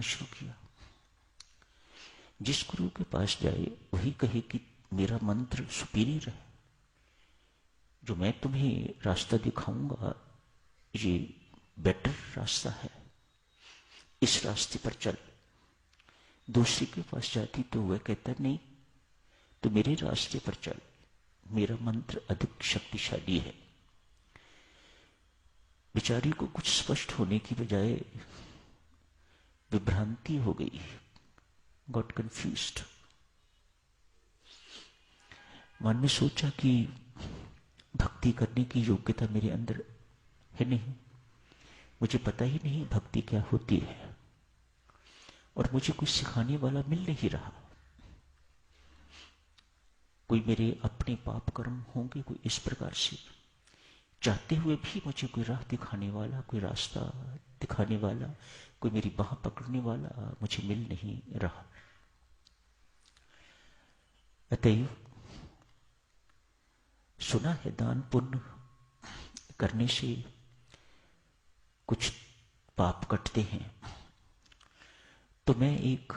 शुरू किया। जिस गुरु के पास जाए वही कहे कि मेरा मंत्र सुपीरियर है, जो मैं तुम्हें रास्ता दिखाऊंगा ये बेटर रास्ता है, इस रास्ते पर चल। दूसरे के पास जाती तो वह कहता नहीं, तो मेरे रास्ते पर चल, मेरा मंत्र अधिक शक्तिशाली है। बेचारी को कुछ स्पष्ट होने की बजाय विभ्रांति हो गई, गॉट कंफ्यूज्ड। मन में सोचा कि भक्ति करने की योग्यता मेरे अंदर है नहीं, मुझे पता ही नहीं भक्ति क्या होती है, और मुझे कोई सिखाने वाला मिल नहीं रहा। कोई मेरे अपने पाप कर्म होंगे, कोई इस प्रकार से चाहते हुए भी मुझे कोई राह दिखाने वाला, कोई रास्ता दिखाने वाला, कोई मेरी बाह पकड़ने वाला मुझे मिल नहीं रहा। अतएव सुना है दान पुण्य करने से कुछ पाप कटते हैं, तो मैं एक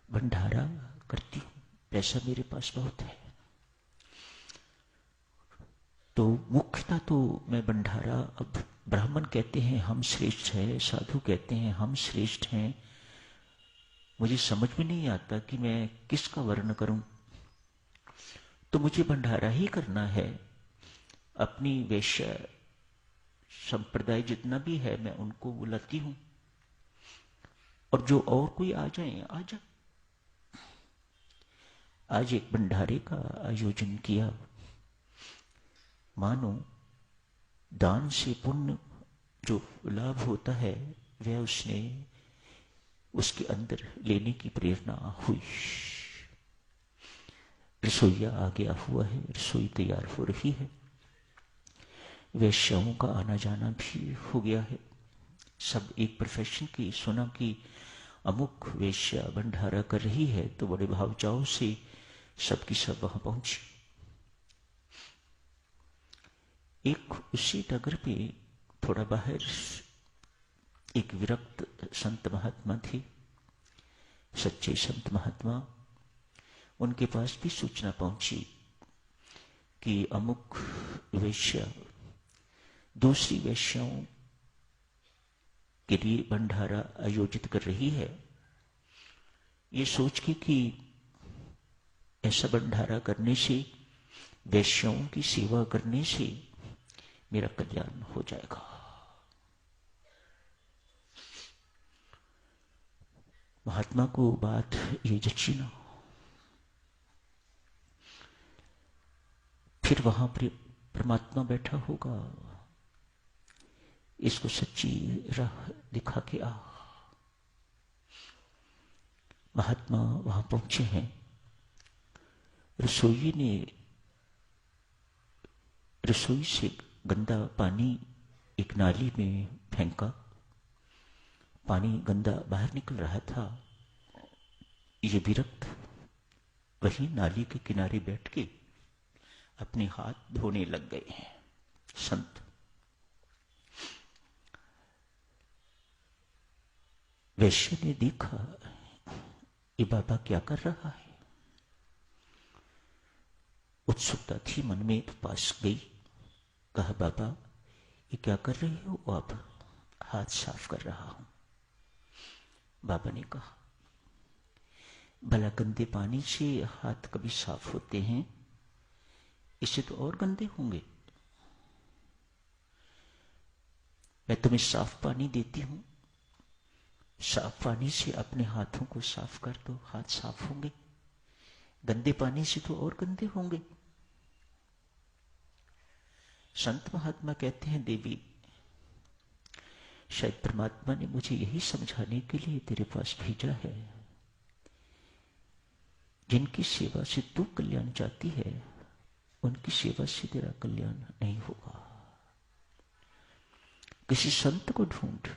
भंडारा करती हूं, पैसा मेरे पास बहुत है, तो मुख्यतः तो मैं भंडारा, अब ब्राह्मण कहते हैं हम श्रेष्ठ हैं, साधु कहते हैं हम श्रेष्ठ हैं, मुझे समझ में नहीं आता कि मैं किसका वर्ण करूं, तो मुझे भंडारा ही करना है। अपनी वैश्य संप्रदाय जितना भी है मैं उनको बुलाती हूं, और जो और कोई आ जाए आ जाए। आज एक भंडारे का आयोजन किया। मानो दान से पुण्य जो लाभ होता है वह उसने उसके अंदर लेने की प्रेरणा हुई। रसोईया आ गया हुआ है, रसोई तैयार हो रही है, वैश्याओं का आना जाना भी हो गया है। सब एक प्रोफेशन की सुना कि अमुक वेश्या भंडारा कर रही है, तो बड़े भावचाव से सबकी सब वहां पहुंची। एक उसी नगर पे थोड़ा बाहर एक विरक्त संत महात्मा थे, सच्चे संत महात्मा। उनके पास भी सूचना पहुंची कि अमुक वेश्या दूसरी वेश्याओं के लिए भंडारा आयोजित कर रही है। ये सोच के कि ऐसा भंडारा करने से, वैश्याओं की सेवा करने से मेरा कल्याण हो जाएगा। महात्मा को बात ये जची ना। फिर वहां पर परमात्मा बैठा होगा, इसको सच्ची राह दिखा के आ। महात्मा वहां पहुंचे हैं। रसोई ने रसोई से गंदा पानी एक नाली में फेंका। पानी गंदा बाहर निकल रहा था। ये विरक्त वहीं नाली के किनारे बैठ के अपने हाथ धोने लग गए हैं। संत वैश्य ने देखा ये बाबा क्या कर रहा है। उत्सुकता थी मन में, तो पास गई, कहा बाबा ये क्या कर रहे हो आप? हाथ साफ कर रहा हूं। बाबा ने कहा भला गंदे पानी से हाथ कभी साफ होते हैं? इससे तो और गंदे होंगे। मैं तुम्हें साफ पानी देती हूं, साफ पानी से अपने हाथों को साफ कर दो, हाथ साफ होंगे। गंदे पानी से तो और गंदे होंगे। संत महात्मा कहते हैं देवी, शायद परमात्मा ने मुझे यही समझाने के लिए तेरे पास भेजा है। जिनकी सेवा से तू कल्याण चाहती है, उनकी सेवा से तेरा कल्याण नहीं होगा। किसी संत को ढूंढ।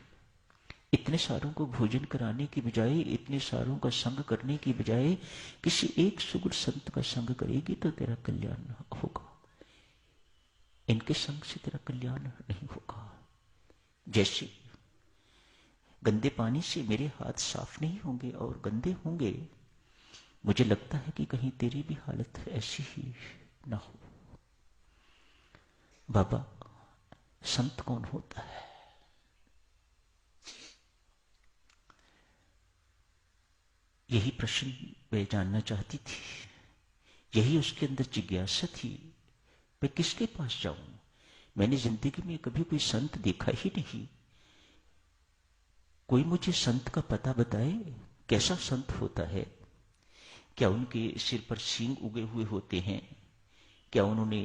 इतने सारों को भोजन कराने की बजाय, इतने सारों का संग करने की बजाय किसी एक सुगुण संत का संग करेगी तो तेरा कल्याण होगा। इनके संग से तेरा कल्याण नहीं होगा। जैसे गंदे पानी से मेरे हाथ साफ नहीं होंगे और गंदे होंगे। मुझे लगता है कि कहीं तेरी भी हालत ऐसी ही ना हो। बाबा, संत कौन होता है? यही प्रश्न मैं जानना चाहती थी, यही उसके अंदर जिज्ञासा थी। मैं किसके पास जाऊं? मैंने जिंदगी में कभी कोई संत देखा ही नहीं। कोई मुझे संत का पता बताए, कैसा संत होता है? क्या उनके सिर पर सींग उगे हुए होते हैं? क्या उन्होंने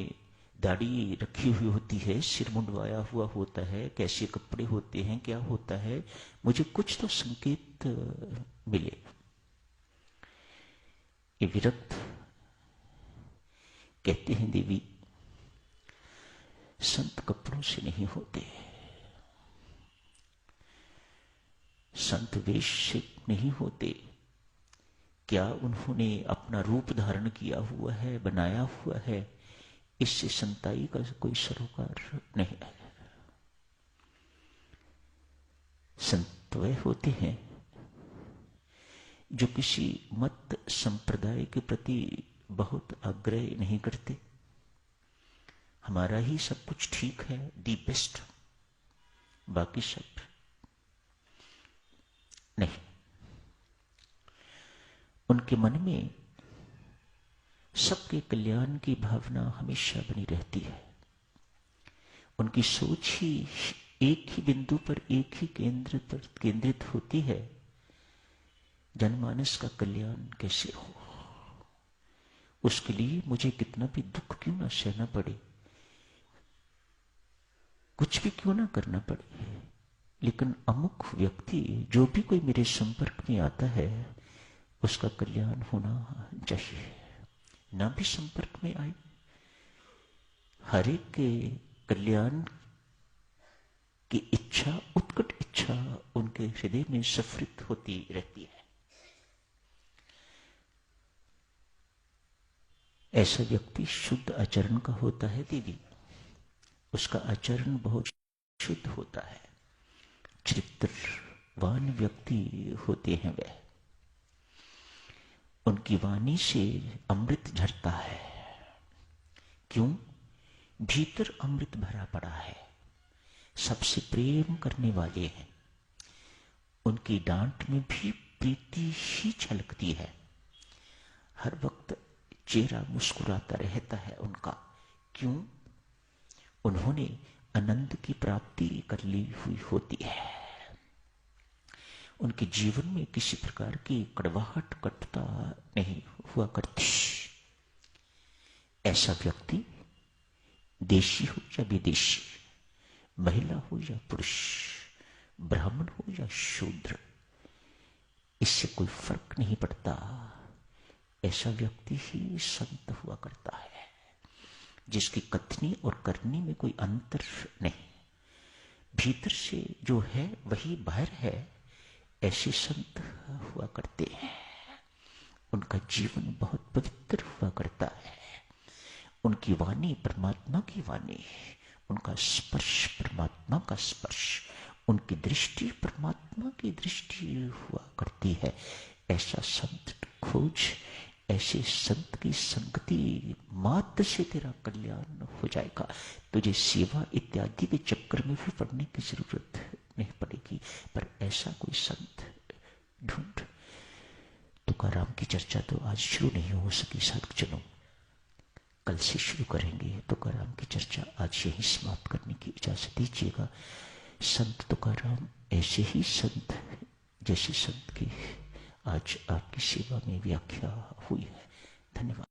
दाढ़ी रखी हुई होती है, सिर मुंडवाया हुआ होता है, कैसे कपड़े होते हैं, क्या होता है? मुझे कुछ तो संकेत मिले। ये विरक्त कहते हैं, देवी, संत कपड़ों से नहीं होते, संत वेश से नहीं होते। क्या उन्होंने अपना रूप धारण किया हुआ है, बनाया हुआ है? इससे संताई का कोई सरोकार नहीं है। संत वे होते हैं जो किसी मत संप्रदाय के प्रति बहुत आग्रह नहीं करते। हमारा ही सब कुछ ठीक है, दी बेस्ट, बाकी सब नहीं। उनके मन में सबके कल्याण की भावना हमेशा बनी रहती है। उनकी सोच ही एक ही बिंदु पर, एक ही केंद्र पर केंद्रित होती है। जनमानस का कल्याण कैसे हो, उसके लिए मुझे कितना भी दुख क्यों ना सहना पड़े, कुछ भी क्यों ना करना पड़े, लेकिन अमुक व्यक्ति, जो भी कोई मेरे संपर्क में आता है, उसका कल्याण होना चाहिए। ना भी संपर्क में आए, हर एक के कल्याण की इच्छा, उत्कट इच्छा उनके हृदय में सफरित होती रहती है। ऐसा व्यक्ति शुद्ध आचरण का होता है देवी। उसका आचरण बहुत शुद्ध होता है, चरित्रवान व्यक्ति होते हैं वह। उनकी वाणी से अमृत झरता है। क्यों? भीतर अमृत भरा पड़ा है। सबसे प्रेम करने वाले हैं। उनकी डांट में भी प्रीति ही झलकती है। हर वक्त चेहरा मुस्कुराता रहता है उनका। क्यों? उन्होंने आनंद की प्राप्ति कर ली हुई होती है। उनके जीवन में किसी प्रकार की कड़वाहट, कटुता नहीं हुआ करती। ऐसा व्यक्ति देशी हो या विदेशी, महिला हो या पुरुष, ब्राह्मण हो या शूद्र, इससे कोई फर्क नहीं पड़ता। ऐसा व्यक्ति ही संत हुआ करता है, जिसकी कथनी और करनी में कोई अंतर नहीं। भीतर से जो है वही बाहर है। ऐसे संत हुआ करते हैं। उनका जीवन बहुत पवित्र हुआ करता है। उनकी वाणी परमात्मा की वाणी, उनका स्पर्श परमात्मा का स्पर्श, उनकी दृष्टि परमात्मा की दृष्टि हुआ करती है। ऐसा संत खोज, ऐसे संत की संगति मात्र से तेरा कल्याण हो जाएगा। तुझे सेवा इत्यादि के चक्कर में भी पड़ने की जरूरत नहीं पड़ेगी। पर ऐसा कोई संत ढूंढ। तुकाराम की चर्चा तो आज शुरू नहीं हो सकी साधुजनों, कल से शुरू करेंगे। तुकाराम की चर्चा आज यही समाप्त करने की इजाजत दीजिएगा। संत तुकाराम ऐसे ही संत जैसे संत की आज आपकी सेवा में व्याख्या हुई है। धन्यवाद।